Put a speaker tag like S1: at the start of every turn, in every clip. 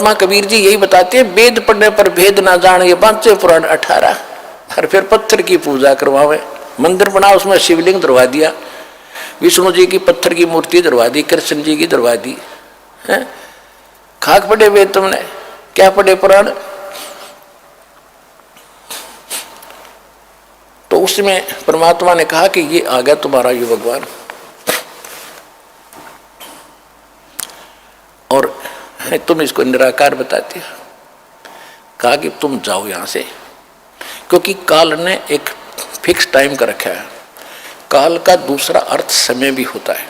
S1: महात्मा कबीर जी यही बताते हैं, वेद पढ़ने पर भेद ना जान, ये बांचे पुराण 18। और फिर पत्थर की पूजा करवावे, मंदिर बना उसमें शिवलिंग दरवा दिया, विष्णु जी की पत्थर की मूर्ति दरवा दी, कृष्ण जी की दरवा दी है। खाक पढ़े वेद तुमने, क्या पढ़े पुराण। तो उसमें परमात्मा ने कहा कि ये आ गया तुम्हारा ये भगवान, और तुम इसको निराकार बताते हो। कहा कि तुम जाओ यहां से, क्योंकि काल ने एक फिक्स टाइम का रखा है। काल का दूसरा अर्थ समय भी होता है।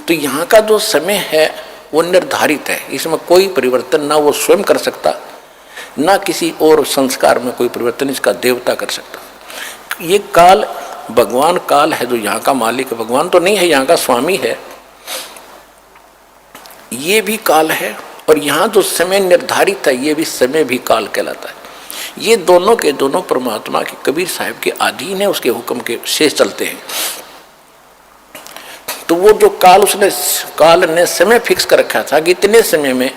S1: तो यहाँ का जो समय है वो निर्धारित है, इसमें कोई परिवर्तन ना वो स्वयं कर सकता, ना किसी और संस्कार में कोई परिवर्तन इसका देवता कर सकता। ये काल भगवान काल है जो यहाँ का मालिक है, भगवान तो नहीं है, यहाँ का स्वामी है। ये भी काल है, और यहाँ जो समय निर्धारित है ये भी समय भी काल कहलाता है। ये दोनों के दोनों परमात्मा के कबीर साहब के अधीन है, उसके हुक्म के शेष चलते हैं। तो वो जो काल ने समय फिक्स कर रखा था कि इतने समय में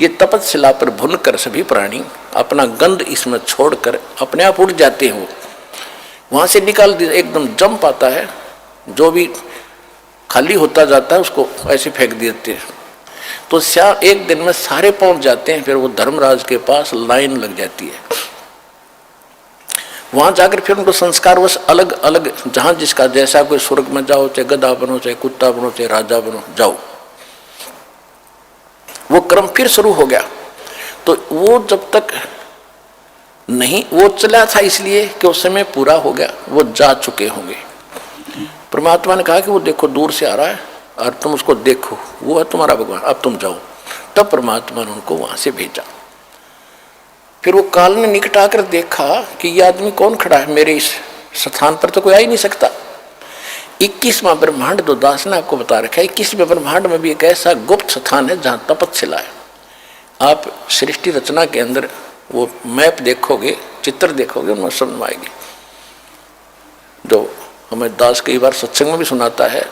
S1: ये तपस्या पर भुन कर सभी प्राणी अपना गंध इसमें छोड़कर अपने आप उड़ जाते हो, वहां से निकाल दिया, एकदम जंप आता है, जो भी खाली होता जाता है उसको ऐसे फेंक देते हैं। तो एक दिन में सारे पहुंच जाते हैं। फिर वो धर्मराज के पास लाइन लग जाती है, वहां जाकर फिर उनको संस्कार वश अलग अलग, जहां जिसका जैसा, कोई स्वर्ग में जाओ, चाहे गधा बनो, चाहे कुत्ता बनो, चाहे राजा बनो, जाओ। वो क्रम फिर शुरू हो गया। तो वो जब तक नहीं, वो चला था इसलिए कि उस समय पूरा हो गया, वो जा चुके होंगे। परमात्मा ने कहा कि वो देखो दूर से आ रहा है और तुम उसको देखो, वो है तुम्हारा भगवान, अब तुम जाओ। तब परमात्मा ने उनको वहां से भेजा। फिर वो काल ने निकट आकर देखा कि ये आदमी कौन खड़ा है, मेरे इस स्थान पर तो कोई आ ही नहीं सकता। 21वां ब्रह्मांड जो दास ने आपको बता रखा है, 21वें ब्रह्मांड में भी एक ऐसा गुप्त स्थान है जहां तपस्या है। आप सृष्टि रचना के अंदर वो मैप देखोगे, चित्र देखोगे, उनमें समझ आएगी। जो हमें दास कई बार सत्संग में भी सुनाता है,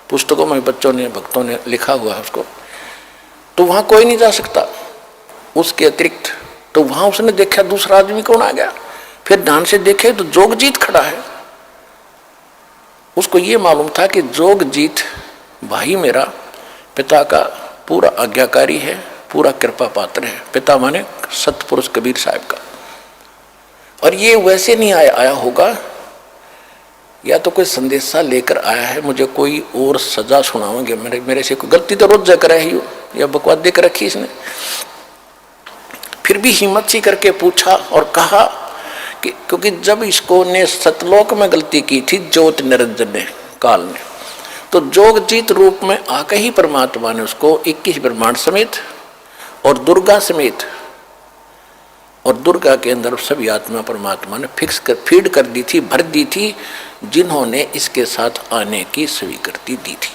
S1: पुस्तकों में बच्चों ने, भक्तों ने लिखा हुआ है उसको। तो वहां कोई नहीं जा सकता उसके अतिरिक्त। तो वहां उसने देखा दूसरा आदमी कौन आ गया। फिर ध्यान से देखे तो जोगजीत खड़ा है। उसको ये मालूम था कि जोगजीत भाई मेरा पिता का पूरा आज्ञाकारी है, पूरा कृपा पात्र है। पिता माने सतपुरुष कबीर साहब का। और ये वैसे नहीं आया होगा, या तो कोई संदेशा लेकर आया है, मुझे कोई और सजा सुनाओगे, मेरे से कोई गलती तो रोज कर रही हो, या बकवाद देकर रखी इसने। फिर भी हिम्मत सी करके पूछा और कहा कि क्योंकि जब इसको ने सतलोक में गलती की थी ज्योत निरंजन ने, काल ने, तो जोगजीत रूप में आकर ही परमात्मा ने उसको 21 ब्रह्मांड समेत और दुर्गा समेत, और दुर्गा के अंदर सभी आत्मा परमात्मा ने फिक्स कर फीड कर दी थी, भर दी थी, जिन्होंने इसके साथ आने की स्वीकृति दी थी।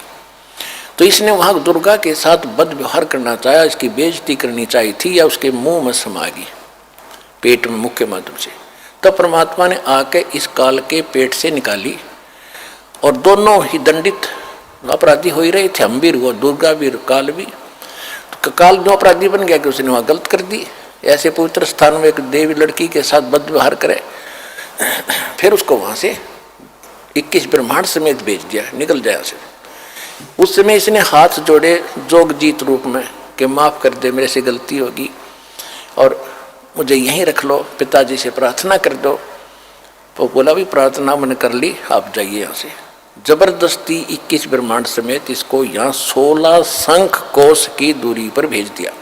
S1: तो इसने वहां दुर्गा के साथ बद व्यवहार करना चाहा, इसकी बेइज्जती करनी चाहिए थी, या उसके मुंह में समा गई पेट में मुख के माध्यम से। तब परमात्मा ने आके इस काल के पेट से निकाली, और दोनों ही दंडित अपराधी हो ही रहे थे, हम भी हुआ, दुर्गा भी, काल भी। तो काल जो अपराधी बन गया कि उसने वहां गलत कर दी। ऐसे पवित्र स्थान में एक देवी लड़की के साथ बद व्यवहार करे, फिर उसको वहां से 21 ब्रह्मांड समेत भेज दिया, निकल जाए से। उस समय इसने हाथ जोड़े जोगजीत रूप में कि माफ कर दे, मेरे से गलती होगी और मुझे यहीं रख लो, पिताजी से प्रार्थना कर दो। तो बोला भी प्रार्थना मैंने कर ली, आप जाइए यहाँ से। जबरदस्ती 21 ब्रह्मांड समेत इसको यहाँ 16 शंख कोस की दूरी पर भेज दिया।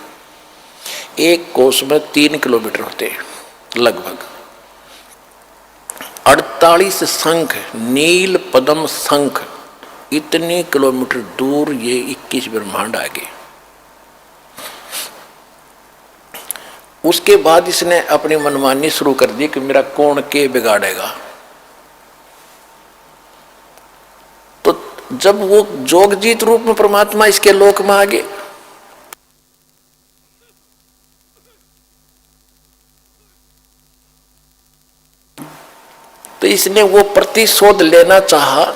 S1: एक कोस में 3 किलोमीटर होते हैं लगभग। 48 शंख, नील पद्म शंख, इतने किलोमीटर दूर ये 21 ब्रह्मांड आगे। उसके बाद इसने अपनी मनमानी शुरू कर दी कि मेरा कौन के बिगाड़ेगा। तो जब वो जोगजीत रूप में परमात्मा इसके लोक में आ गए, तो इसने वो प्रतिशोध लेना चाहा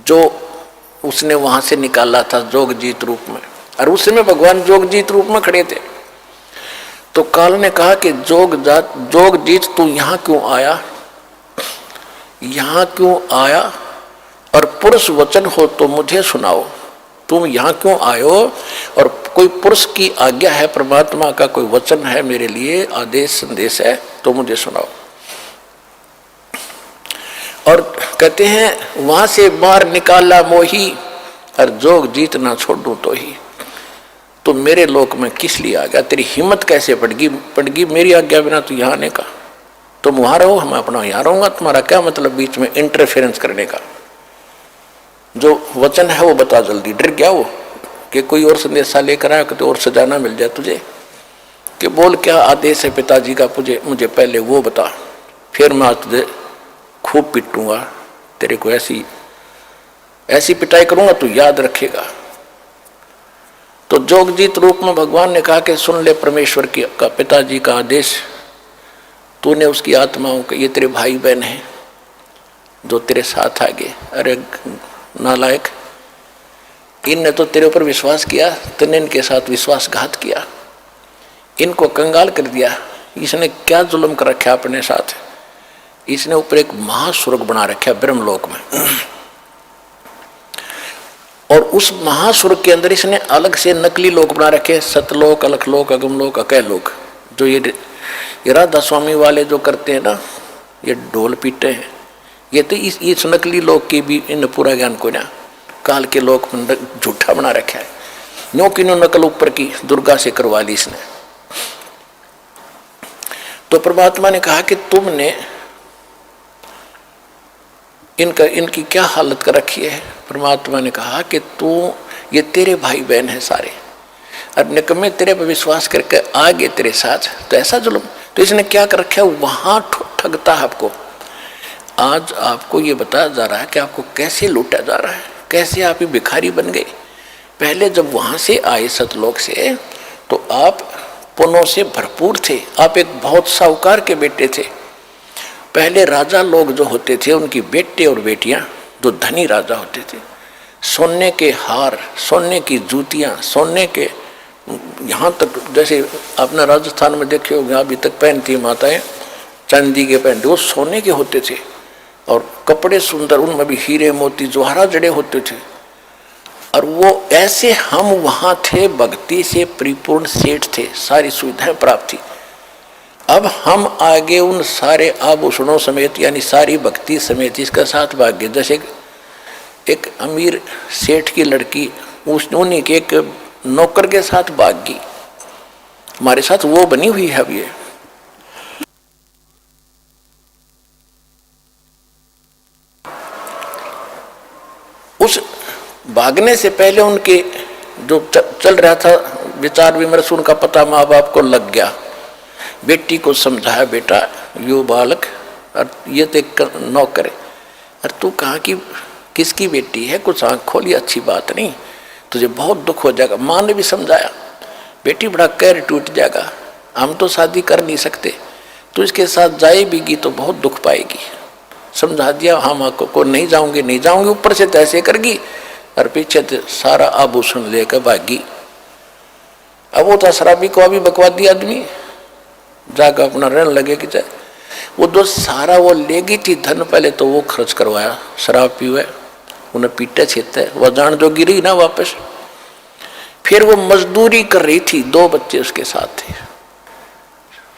S1: जो उसने वहां से निकाला था जोगजीत रूप में। और उस समय भगवान जोगजीत रूप में खड़े थे। तो काल ने कहा कि जोगजीत तू यहाँ क्यों आया, यहाँ क्यों आया, और पुरुष वचन हो तो मुझे सुनाओ। तुम यहाँ क्यों आयो, और कोई पुरुष की आज्ञा है, परमात्मा का कोई वचन है मेरे लिए, आदेश संदेश है, तो मुझे सुनाओ। और कहते हैं वहां से बाहर निकाला मोही, और जोग जीत ना छोड़ू तो ही। तो मेरे लोक में किस लिए आ गया, तेरी हिम्मत कैसे पड़गी मेरी आज्ञा बिना तू यहाँ आने का। तुम वहां रहो, हम अपना यहाँ रहूंगा, तुम्हारा क्या मतलब बीच में इंटरफेरेंस करने का। जो वचन है वो बता जल्दी। डर गया वो कि कोई और संदेशा लेकर आया तो और सजा ना मिल जाए तुझे, कि बोल क्या आदेश है पिताजी का, मुझे पहले वो बता, फिर मैं तुझे खूब पिटूंगा, तेरे को ऐसी पिटाई करूंगा तू याद रखेगा। तो जोगजीत रूप में भगवान ने कहा कि सुन ले परमेश्वर का पिताजी का आदेश, तूने उसकी आत्माओं के, ये तेरे भाई बहन हैं जो तेरे साथ आ गए। अरे नालायक, इनने तो तेरे ऊपर विश्वास किया, तूने इनके साथ विश्वासघात किया, इनको कंगाल कर दिया। इसने क्या जुल्म कर रखा अपने साथ, इसने ऊपर एक महास्वर्ग बना रखा ब्रह्मलोक में, और उस महास्वर्ग के अंदर इसने अलग से नकली लोक बना रखे, सतलोक, अलखलोक, अगमलोक, अकैलोक। जो ये राधा स्वामी वाले जो करते हैं ना, ये ढोल पीटे हैं, ये तो इस नकली लोक की भी इन पूरा ज्ञान को ना काल के लोक में झूठा बना रखा है। न्यों की नकल ऊपर की दुर्गा से करवा ली इसने। तो परमात्मा ने कहा कि तुमने इनकी क्या हालत कर रखी है। परमात्मा ने कहा कि ये तेरे भाई बहन हैं सारे, और निकम्मे तेरे पर विश्वास करके आगे तेरे साथ, तो ऐसा जुल्म। तो इसने क्या कर रखा है, वहां ठगता है आपको। आज आपको ये बताया जा रहा है कि आपको कैसे लूटा जा रहा है, कैसे आप ही भिखारी बन गए। पहले जब वहां से आए सतलोक से, तो आप पुण्यों से भरपूर थे, आप एक बहुत साहूकार के बेटे थे। पहले राजा लोग जो होते थे, उनकी बेटे और बेटियां जो धनी राजा होते थे, सोने के हार, सोने की जूतियां, सोने के, यहाँ तक जैसे आपने राजस्थान में देखे होंगे, अभी तक पहनती माताएं चांदी के पहनते, वो सोने के होते थे, और कपड़े सुंदर, उनमें भी हीरे मोती जवाहरा जड़े होते थे। और वो ऐसे हम वहाँ थे, भक्ति से परिपूर्ण सेठ थे, सारी सुविधाएं प्राप्त थी। अब हम आगे उन सारे आभूषणों समेत, यानी सारी भक्ति समेत इसका साथ भाग्य, जैसे एक अमीर सेठ की लड़की उन्हीं के एक नौकर के साथ भाग गई, हमारे साथ वो बनी हुई है। अब ये उस भागने से पहले उनके जो चल रहा था विचार विमर्श, उनका पता माँ बाप को लग गया। बेटी को समझाया, बेटा यो बालक, और ये तो एक नौकर है, और तू कहाँ की किसकी बेटी है, कुछ आँख खोली, अच्छी बात नहीं, तुझे बहुत दुख हो जाएगा। माँ ने भी समझाया, बेटी बड़ा कैर टूट जाएगा, हम तो शादी कर नहीं सकते, तो इसके साथ जाएगी तो बहुत दुख पाएगी। समझा दिया, हाँ माँ को नहीं जाऊंगी, ऊपर से तैसे करगी, और पीछे से सारा आभूषण लेकर भागी। अब वो तो शराबी को अभी बकवादी आदमी जाकर अपना ऋण लगे कि चाहे वो जो सारा वो लेगी थी धन, पहले तो वो खर्च करवाया, शराब पीवे, उन्हें पीटे छेते, वह जान जो गिरी ना वापस। फिर वो मजदूरी कर रही थी, 2 बच्चे उसके साथ थे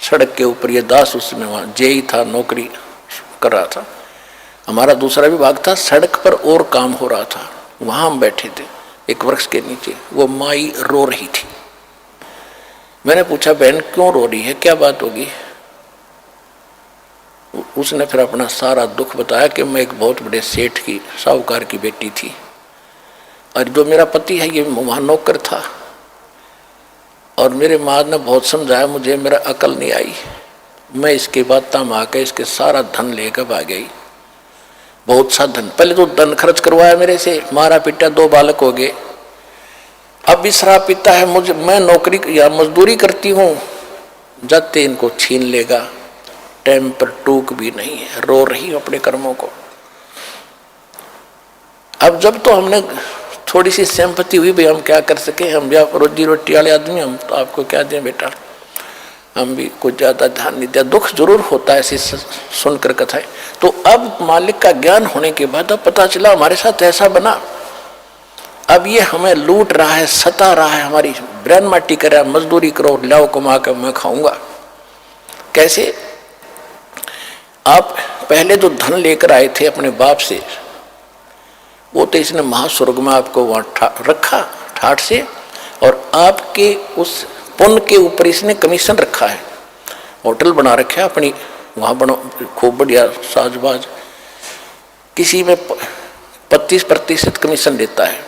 S1: सड़क के ऊपर। ये दास उसमें वहाँ जेई था, नौकरी कर रहा था। हमारा दूसरा विभाग था, सड़क पर और काम हो रहा था, वहां हम बैठे थे एक वृक्ष के नीचे। वो माई रो रही थी। मैंने पूछा, बहन क्यों रो रही है, क्या बात होगी। उसने फिर अपना सारा दुख बताया कि मैं एक बहुत बड़े सेठ की, साहूकार की बेटी थी, और जो मेरा पति है ये वहां नौकर था, और मेरे माँ ने बहुत समझाया मुझे, मेरा अकल नहीं आई, मैं इसके बाद तम आकर इसके सारा धन लेकर भाग गई। बहुत सा धन, पहले तो धन खर्च करवाया मेरे से, मारा पीटा, 2 बालक हो गए। अब भी शराब पीता है, मैं नौकरी या मजदूरी करती हूँ, जाते इनको छीन लेगा। टाइम पर टूक भी नहीं है, रो रही अपने कर्मों को। अब जब तो हमने थोड़ी सी सहमति हुई, भाई हम क्या कर सके, हम या रोजी रोटी वाले आदमी, हम तो आपको क्या दें बेटा, हम भी कुछ ज़्यादा ध्यान नहीं दिया। दुख जरूर होता है ऐसी सुनकर कथाएं। तो अब मालिक का ज्ञान होने के बाद अब पता चला हमारे साथ ऐसा बना, अब ये हमें लूट रहा है, सता रहा है, हमारी ब्रेन माटी कर रहा है, मजदूरी करो, लाओ कमा कर मैं खाऊंगा। कैसे? आप पहले जो धन लेकर आए थे अपने बाप से, वो तो इसने महास्वर्ग में आपको वहाँ रखा ठाठ से, और आपके उस पुण्य के ऊपर इसने कमीशन रखा है, होटल बना रखा है अपनी, वहाँ बनो खूब बढ़िया साजबाज, किसी में 25% कमीशन देता है,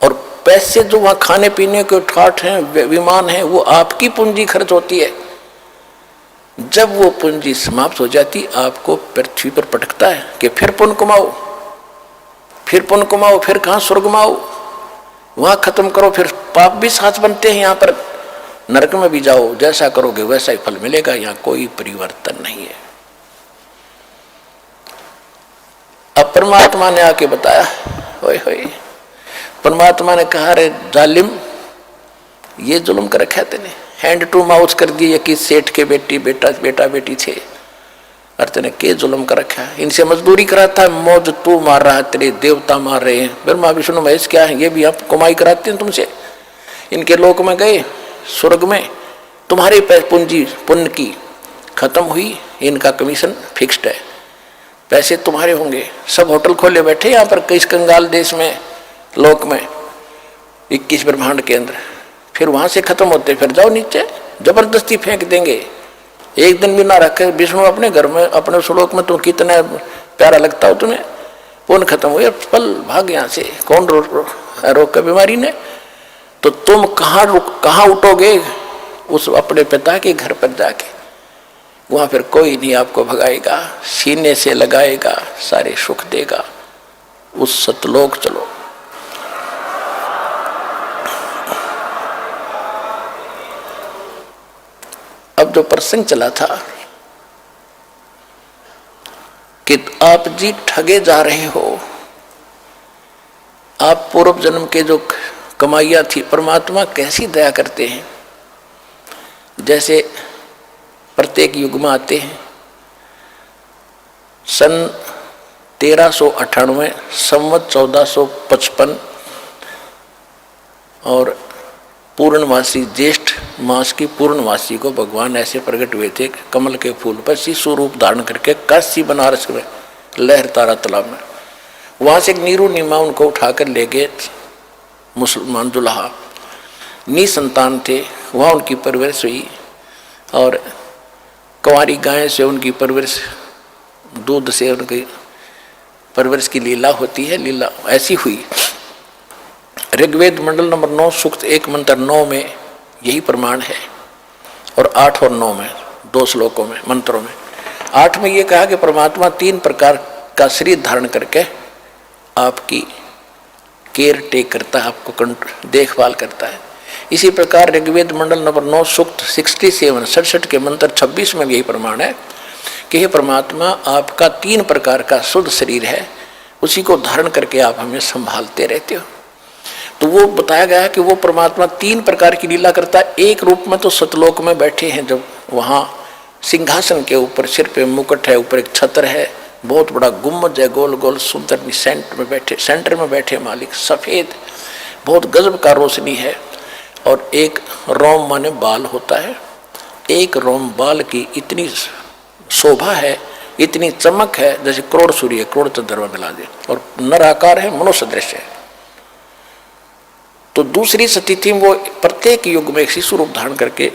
S1: और पैसे जो वहाँ खाने पीने के ठाठ हैं, विमान हैं, वो आपकी पूंजी खर्च होती है। जब वो पूंजी समाप्त हो जाती, आपको पृथ्वी पर पटकता है कि फिर पुण्य कमाओ, फिर पुण्य कमाओ, फिर कहाँ स्वर्ग में आओ, वहाँ खत्म करो, फिर पाप भी साथ बनते हैं, यहाँ पर नरक में भी जाओ, जैसा करोगे वैसा ही फल मिलेगा, यहाँ कोई परिवर्तन नहीं है। अब परमात्मा ने आके बताया, होए होए, परमात्मा ने कहा, रे जालिम, ये जुल्म कर रखा तेने, हैंड टू माउथ कर दिए कि सेठ के बेटी बेटा बेटी थे, और तेने के जुल्म कर रखा है, इनसे मजदूरी कराता है, मौज तू मार रहा है, तेरे देवता मार रहे हैं, ब्रह्मा विष्णु महेश क्या है, ये भी आप कमाई कराते हैं तुमसे, इनके लोक में गए, स्वर्ग में तुम्हारी पूंजी पुण्य की खत्म हुई, इनका कमीशन फिक्स्ड है, पैसे तुम्हारे होंगे, सब होटल खोले बैठे यहाँ पर कई कंगाल देश में, लोक में, 21 ब्रह्मांड के अंदर, फिर वहां से खत्म होते, फिर जाओ नीचे, जबरदस्ती फेंक देंगे, एक दिन भी ना रखे विष्णु अपने घर में, अपने श्लोक में, तुम कितना प्यारा लगता हो तुम्हें, पुण्य खत्म हुए, पल भाग यहाँ से, कौन रोक का बीमारी ने, तो तुम कहाँ उठोगे, उस अपने पिता के घर पर जाके, वहां फिर कोई नहीं आपको भगाएगा, सीने से लगाएगा, सारे सुख देगा, उस सतलोक चलो। अब जो प्रसंग चला था कि आप जी ठगे जा रहे हो, आप पूर्व जन्म के जो कमाइयां थी, परमात्मा कैसी दया करते हैं, जैसे प्रत्येक युग में आते हैं, सन 1398 संवत 1455 और पूर्णमासी ज्येष्ठ मास की पूर्णमासी को भगवान ऐसे प्रकट हुए थे, कमल के फूल पर शिशु रूप धारण करके काशी बनारस में लहर तारा तालाब में, वहां से एक नीरू नीमा उनको उठाकर ले गए, मुसलमान दुल्हा निसंतान थे, वहाँ उनकी परवरिश हुई, और कुंवारी गाय से उनकी परवरिश, दूध से उनकी परवरिश की लीला होती है, लीला ऐसी हुई। ऋग्वेद मंडल नंबर 9 सूक्त 1 मंत्र 9 में यही प्रमाण है, और 8 और 9 में 2 श्लोकों में, मंत्रों में। 8 में ये कहा कि परमात्मा 3 प्रकार का शरीर धारण करके आपकी केयर टेक करता है, आपको देखभाल करता है। इसी प्रकार ऋग्वेद मंडल नंबर 9 सूक्त 67 के मंत्र 26 में भी यही प्रमाण है कि हे परमात्मा, आपका 3 प्रकार का शुद्ध शरीर है, उसी को धारण करके आप हमें संभालते रहते हो। तो वो बताया गया कि वो परमात्मा 3 प्रकार की लीला करता है। एक रूप में तो सतलोक में बैठे हैं, जब वहाँ सिंहासन के ऊपर सिर पे मुकुट है, ऊपर एक छत्र है, बहुत बड़ा गुम्बद है, गोल गोल सुंदर, सेंटर में बैठे मालिक, सफ़ेद, बहुत गजब का रोशनी है, और एक रोम माने बाल होता है, एक रोम बाल की इतनी शोभा है, इतनी चमक है, जैसे करोड़ सूर्य करोड़ चंद्रमा मिला दे, और नर आकार है, मनुष्य दृश्य है। तो दूसरी सती थी, वो प्रत्येक युग में एक शिशु रूप धारण करके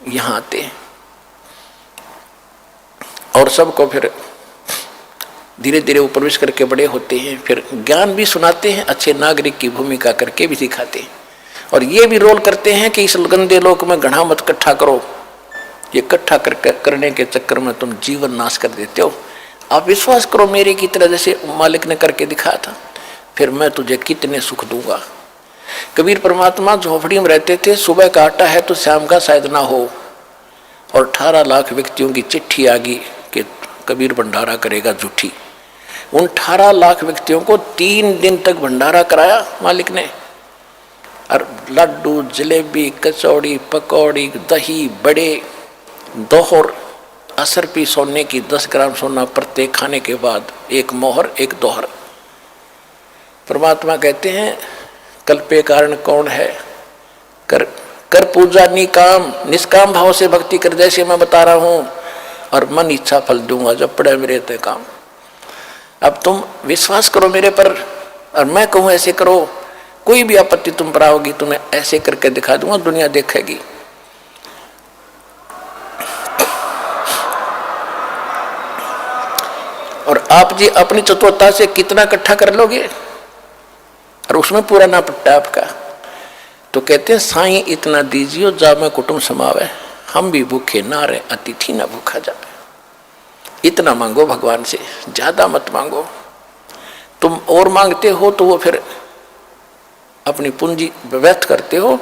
S1: यहाँ आते हैं, और सबको फिर धीरे धीरे वो प्रवेश करके बड़े होते हैं, फिर ज्ञान भी सुनाते हैं, अच्छे नागरिक की भूमिका करके भी सिखाते हैं, और ये भी रोल करते हैं कि इस गंदे लोक में घड़ा मत इकट्ठा करो, ये इकट्ठा करने के चक्कर में तुम जीवन नाश कर देते हो, आप विश्वास करो मेरे की तरह, जैसे मालिक ने करके दिखाया था, फिर मैं तुझे कितने सुख दूंगा। कबीर परमात्मा झोपड़ी में रहते थे, सुबह का आटा है तो शाम का शायद ना हो, और 18 लाख व्यक्तियों की चिट्ठी आ गई कि कबीर भंडारा करेगा झूठी, उन 18 लाख व्यक्तियों को 3 दिन तक भंडारा कराया मालिक ने, और लड्डू, जलेबी, कचौड़ी, पकौड़ी, दही, बड़े, दोहर, असरपी सोने की 10 ग्राम सोना प्रत्येक खाने के बाद, एक मोहर एक दोहर। परमात्मा कहते हैं कल्पे कारण कौन है, कर पूजा निकाम, निष्काम भाव से भक्ति कर, जैसे मैं बता रहा हूं, और मन इच्छा फल दूंगा जब पड़े मेरे ते काम। अब तुम विश्वास करो मेरे पर, और मैं कहूं ऐसे करो, कोई भी आपत्ति तुम पर आओगी तुम्हें ऐसे करके दिखा दूंगा, दुनिया देखेगी। और आप जी अपनी चतुरता से कितना इकट्ठा कर लोगे और उसमें पूरा ना पट्टा आपका, तो कहते हैं साईं इतना दीजियो जा में कुटुंब समावे, हम भी भूखे ना रहे अतिथि ना भूखा जाए। इतना मांगो भगवान से, ज्यादा मत मांगो। तुम और मांगते हो तो वो फिर अपनी पूंजी व्यर्थ करते हो।